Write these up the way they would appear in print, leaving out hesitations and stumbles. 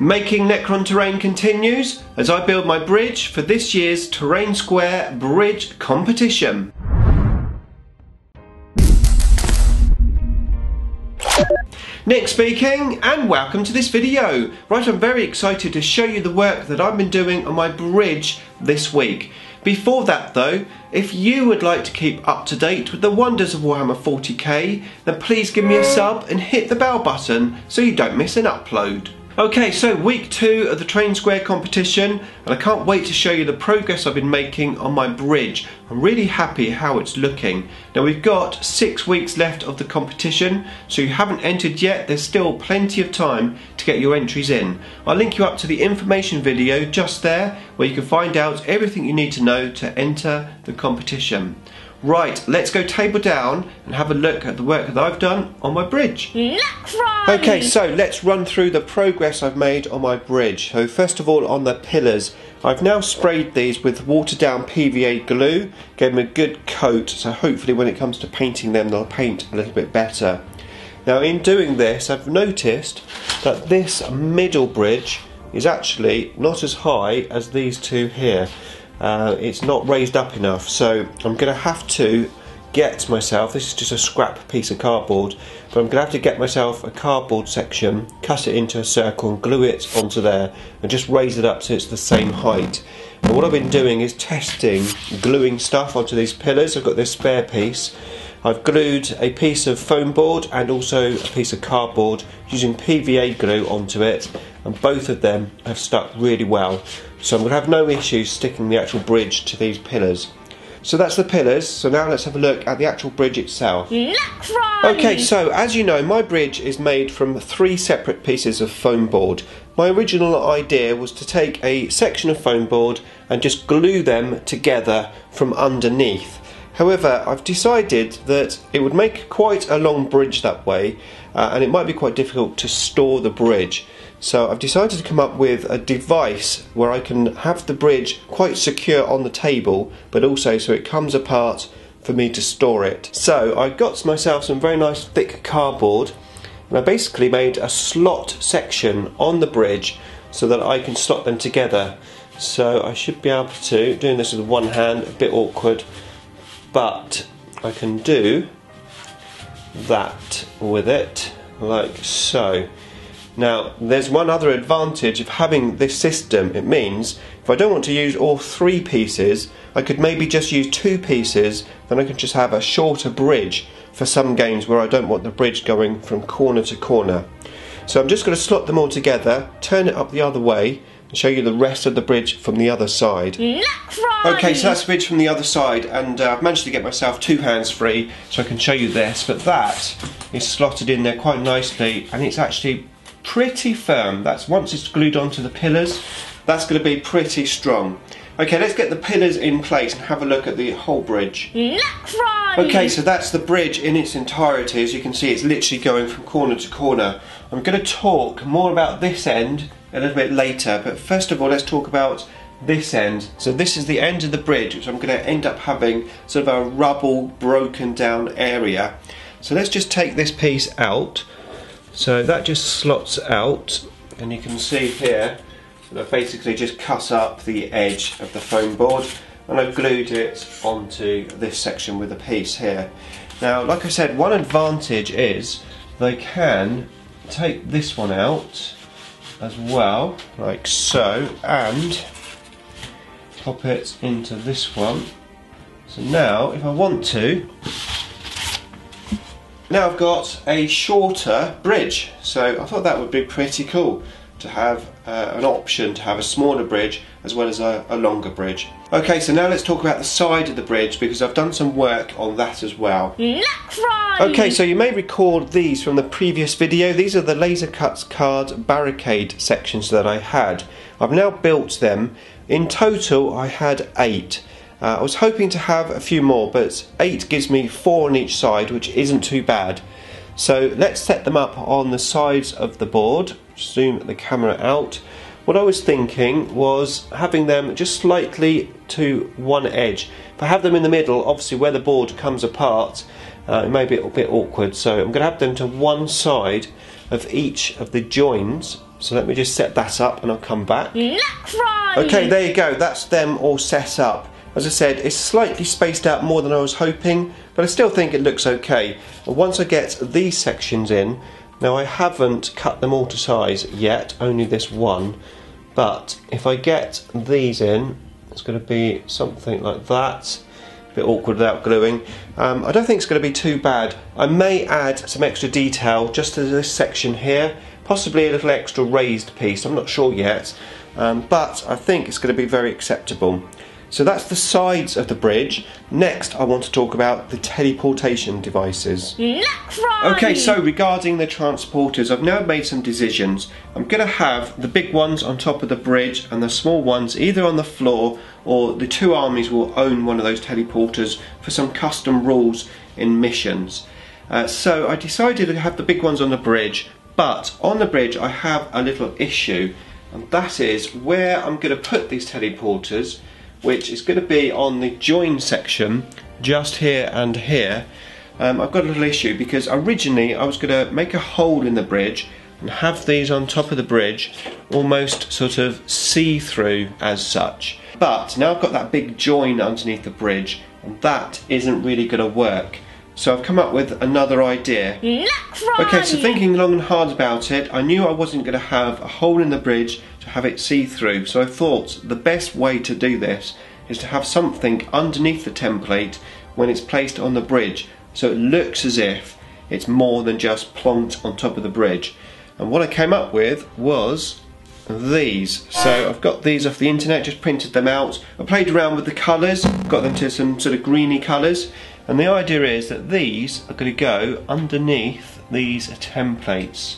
Making Necron terrain continues as I build my bridge for this year's Terrain Square Bridge competition. Nick speaking, and welcome to this video. Right, I'm very excited to show you the work that I've been doing on my bridge this week. Before that though, if you would like to keep up to date with the wonders of Warhammer 40k, then please give me a sub and hit the bell button so you don't miss an upload. Okay, so week 2 of the Terrain Square competition, and I can't wait to show you the progress I've been making on my bridge. I'm really happy how it's looking. Now we've got 6 weeks left of the competition, so you haven't entered yet, there's still plenty of time to get your entries in. I'll link you up to the information video just there, where you can find out everything you need to know to enter the competition. Right, let's go table down and have a look at the work that I've done on my bridge. Necron! Okay, so let's run through the progress I've made on my bridge. So first of all, on the pillars, I've now sprayed these with watered down PVA glue, gave them a good coat, so hopefully when it comes to painting them, they'll paint a little bit better. Now in doing this, I've noticed that this middle bridge is actually not as high as these two here. It's not raised up enough, so I'm going to have to get myself, this is just a scrap piece of cardboard, but I'm going to have to get myself a cardboard section, cut it into a circle and glue it onto there and just raise it up so it's the same height. And what I've been doing is testing gluing stuff onto these pillars. I've got this spare piece. I've glued a piece of foam board and also a piece of cardboard using PVA glue onto it, and both of them have stuck really well. So I'm going to have no issues sticking the actual bridge to these pillars. So that's the pillars, so now let's have a look at the actual bridge itself. Necron! Okay, so as you know, my bridge is made from 3 separate pieces of foam board. My original idea was to take a section of foam board and just glue them together from underneath. However, I've decided that it would make quite a long bridge that way, and it might be quite difficult to store the bridge. So I've decided to come up with a device where I can have the bridge quite secure on the table, but also so it comes apart for me to store it. So I got myself some very nice thick cardboard, and I basically made a slot section on the bridge so that I can slot them together. So I should be able to, doing this with one hand, a bit awkward, but I can do that with it, like so. Now, there's one other advantage of having this system. It means if I don't want to use all 3 pieces, I could maybe just use 2 pieces, then I can just have a shorter bridge for some games where I don't want the bridge going from corner to corner. So I'm just going to slot them all together, turn it up the other way, and show you the rest of the bridge from the other side. Necron! Okay, so that's the bridge from the other side, and I've managed to get myself 2 hands free so I can show you this, but that is slotted in there quite nicely, and it's actually pretty firm. That's once it's glued onto the pillars, that's going to be pretty strong. Okay, let's get the pillars in place and have a look at the whole bridge. Necron! Okay, so that's the bridge in its entirety. As you can see, it's literally going from corner to corner. I'm going to talk more about this end a little bit later, but first of all let's talk about this end. So this is the end of the bridge, which I'm going to end up having sort of a rubble broken down area. So let's just take this piece out. So that just slots out, and you can see here that I've basically just cut up the edge of the foam board and I've glued it onto this section with a piece here. Now, like I said, one advantage is they can take this one out as well, like so, and pop it into this one. So now, if I want to, now I've got a shorter bridge, so I thought that would be pretty cool to have an option to have a smaller bridge as well as a longer bridge. Okay, so now let's talk about the side of the bridge, because I've done some work on that as well. Necron! Okay, so you may recall these from the previous video. These are the laser cuts card barricade sections that I had. I've now built them. In total I had 8. I was hoping to have a few more, but 8 gives me 4 on each side, which isn't too bad. So let's set them up on the sides of the board. Zoom the camera out. What I was thinking was having them just slightly to one edge. If I have them in the middle, obviously where the board comes apart, it may be a bit awkward, so I'm going to have them to one side of each of the joins So let me just set that up and I'll come back. Necron! Okay, there you go, that's them all set up. As I said, it's slightly spaced out more than I was hoping, but I still think it looks okay. And once I get these sections in, now I haven't cut them all to size yet, only this one, but if I get these in, it's going to be something like that. A bit awkward without gluing. I don't think it's going to be too bad. I may add some extra detail just to this section here, possibly a little extra raised piece, I'm not sure yet, but I think it's going to be very acceptable. So that's the sides of the bridge. Next I want to talk about the teleportation devices. Necron! Okay, so regarding the transporters, I've now made some decisions. I'm going to have the big ones on top of the bridge and the small ones either on the floor, or the two armies will own one of those teleporters for some custom rules in missions. So I decided to have the big ones on the bridge, but on the bridge I have a little issue, and that is where I'm going to put these teleporters, which is going to be on the join section just here and here. I've got a little issue because originally I was going to make a hole in the bridge and have these on top of the bridge almost sort of see-through as such, but now I've got that big join underneath the bridge and that isn't really going to work. So I've come up with another idea. Necron! Okay, so thinking long and hard about it, I knew I wasn't going to have a hole in the bridge to have it see-through, so I thought the best way to do this is to have something underneath the template when it's placed on the bridge, so it looks as if it's more than just plonked on top of the bridge. And what I came up with was these. So I've got these off the internet, just printed them out. I played around with the colours, got them to some sort of greeny colours, and the idea is that these are going to go underneath these templates,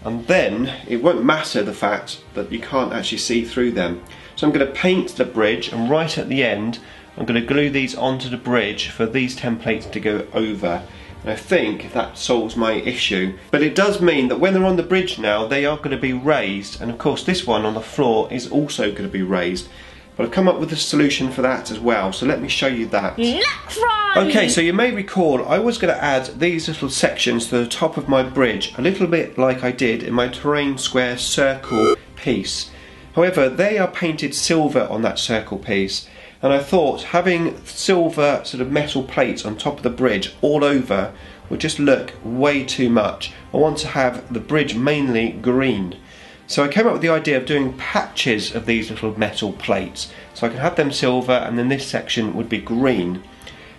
and then it won't matter the fact that you can't actually see through them. So I'm going to paint the bridge, and right at the end I'm going to glue these onto the bridge for these templates to go over. And I think that solves my issue. But it does mean that when they're on the bridge now, they are going to be raised, and of course this one on the floor is also going to be raised. But I've come up with a solution for that as well, so let me show you that. Necron! Okay, so you may recall I was going to add these little sections to the top of my bridge, a little bit like I did in my terrain square circle piece. However, they are painted silver on that circle piece, and I thought having silver sort of metal plates on top of the bridge all over would just look way too much. I want to have the bridge mainly green. So I came up with the idea of doing patches of these little metal plates, so I can have them silver and then this section would be green.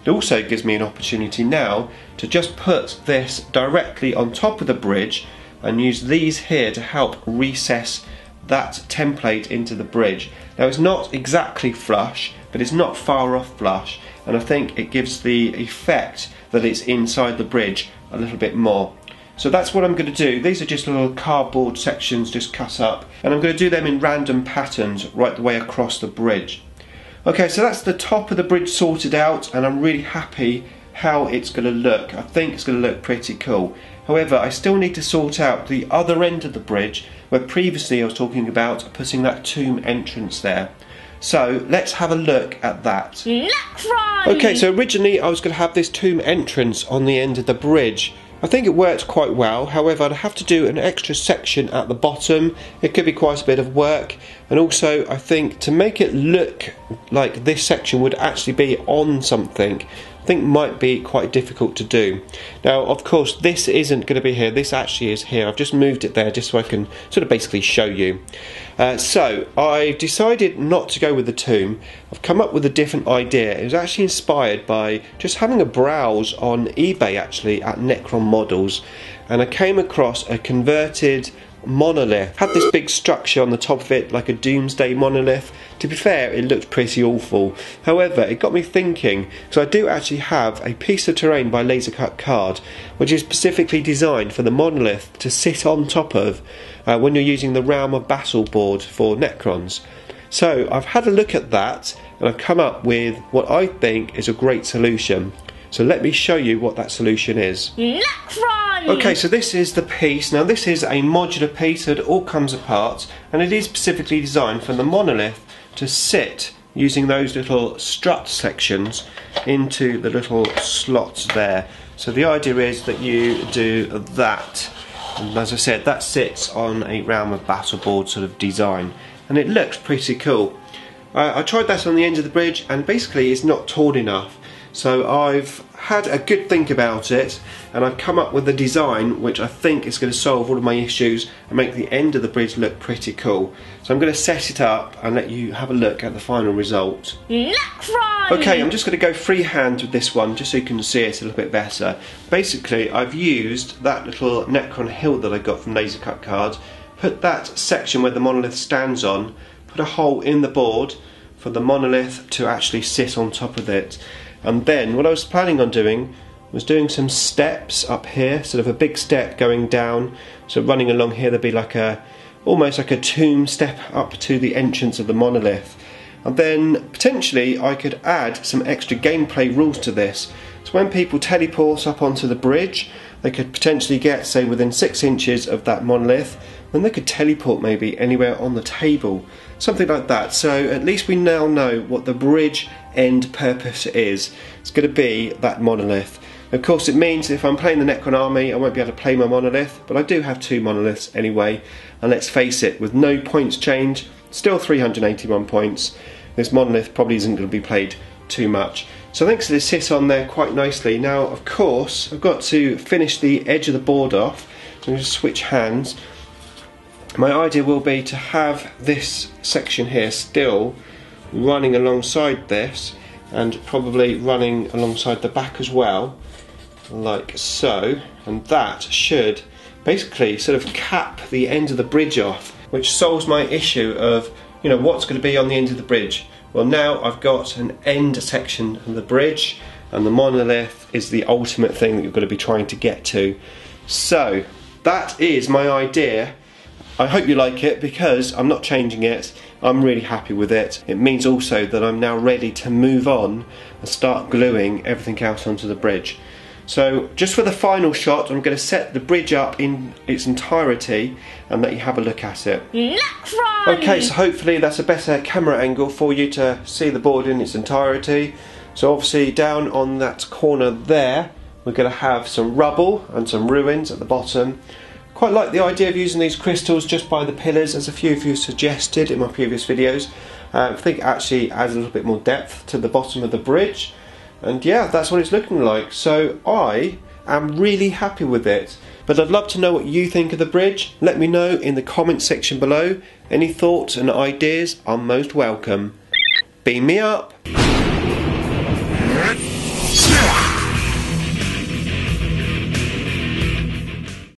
It also gives me an opportunity now to just put this directly on top of the bridge and use these here to help recess that template into the bridge. Now it's not exactly flush, but it's not far off flush, and I think it gives the effect that it's inside the bridge a little bit more. So that's what I'm going to do. These are just little cardboard sections just cut up, and I'm going to do them in random patterns right the way across the bridge. Okay, so that's the top of the bridge sorted out, and I'm really happy how it's going to look. I think it's going to look pretty cool. However, I still need to sort out the other end of the bridge, where previously I was talking about putting that tomb entrance there. So let's have a look at that. Necron! Okay, so originally I was going to have this tomb entrance on the end of the bridge. I think it worked quite well, however I'd have to do an extra section at the bottom. It could be quite a bit of work, and also I think to make it look like this section would actually be on something, I think might be quite difficult to do. Now of course this isn't going to be here, this actually is here. I've just moved it there just so I can sort of basically show you. So I decided not to go with the tomb. I've come up with a different idea. It was actually inspired by just having a browse on eBay actually at Necron models, and I came across a converted monolith. Had this big structure on the top of it like a doomsday monolith. To be fair, it looked pretty awful. However, it got me thinking, because I do actually have a piece of terrain by Laser Cut Card which is specifically designed for the monolith to sit on top of when you're using the Realm of Battle board for Necrons. So I've had a look at that and I've come up with what I think is a great solution. So let me show you what that solution is. Necron! Okay, so this is the piece. Now this is a modular piece that all comes apart, and it is specifically designed for the monolith to sit using those little strut sections into the little slots there. So the idea is that you do that. And as I said, that sits on a Warhammer battleboard sort of design, and it looks pretty cool. I tried that on the end of the bridge, and basically it's not tall enough. So I've had a good think about it, and I've come up with a design which I think is going to solve all of my issues and make the end of the bridge look pretty cool. So I'm going to set it up and let you have a look at the final result. Necron! Okay, I'm just going to go freehand with this one just so you can see it a little bit better. Basically, I've used that little Necron hilt that I got from Laser Cut Cards, put that section where the monolith stands on, put a hole in the board for the monolith to actually sit on top of it. And then what I was planning on doing was doing some steps up here, sort of a big step going down. So running along here there'd be like almost like a tomb step up to the entrance of the monolith. And then potentially I could add some extra gameplay rules to this. So when people teleport up onto the bridge, they could potentially get, say, within 6 inches of that monolith, then they could teleport maybe anywhere on the table. Something like that. So at least we now know what the bridge end purpose is. It's going to be that monolith. Of course, it means if I'm playing the Necron army, I won't be able to play my monolith, but I do have 2 monoliths anyway. And let's face it, with no points change, still 381 points, this monolith probably isn't going to be played too much. So I think it'll sit on there quite nicely. Now, of course, I've got to finish the edge of the board off. So I'm going to switch hands. My idea will be to have this section here still running alongside this, and probably running alongside the back as well, like so, and that should basically sort of cap the end of the bridge off, which solves my issue of, you know, what's going to be on the end of the bridge. Well, now I've got an end section of the bridge, and the monolith is the ultimate thing that you're going to be trying to get to. So that is my idea. I hope you like it, because I'm not changing it. I'm really happy with it. It means also that I'm now ready to move on and start gluing everything else onto the bridge. So just for the final shot, I'm going to set the bridge up in its entirety and let you have a look at it. Necron! Okay, so hopefully that's a better camera angle for you to see the board in its entirety. So obviously down on that corner there, we're going to have some rubble and some ruins at the bottom. Quite like the idea of using these crystals just by the pillars, as a few of you suggested in my previous videos. I think it actually adds a little bit more depth to the bottom of the bridge. And yeah, that's what it's looking like. So I am really happy with it. But I'd love to know what you think of the bridge. Let me know in the comment section below. Any thoughts and ideas are most welcome. Beam me up!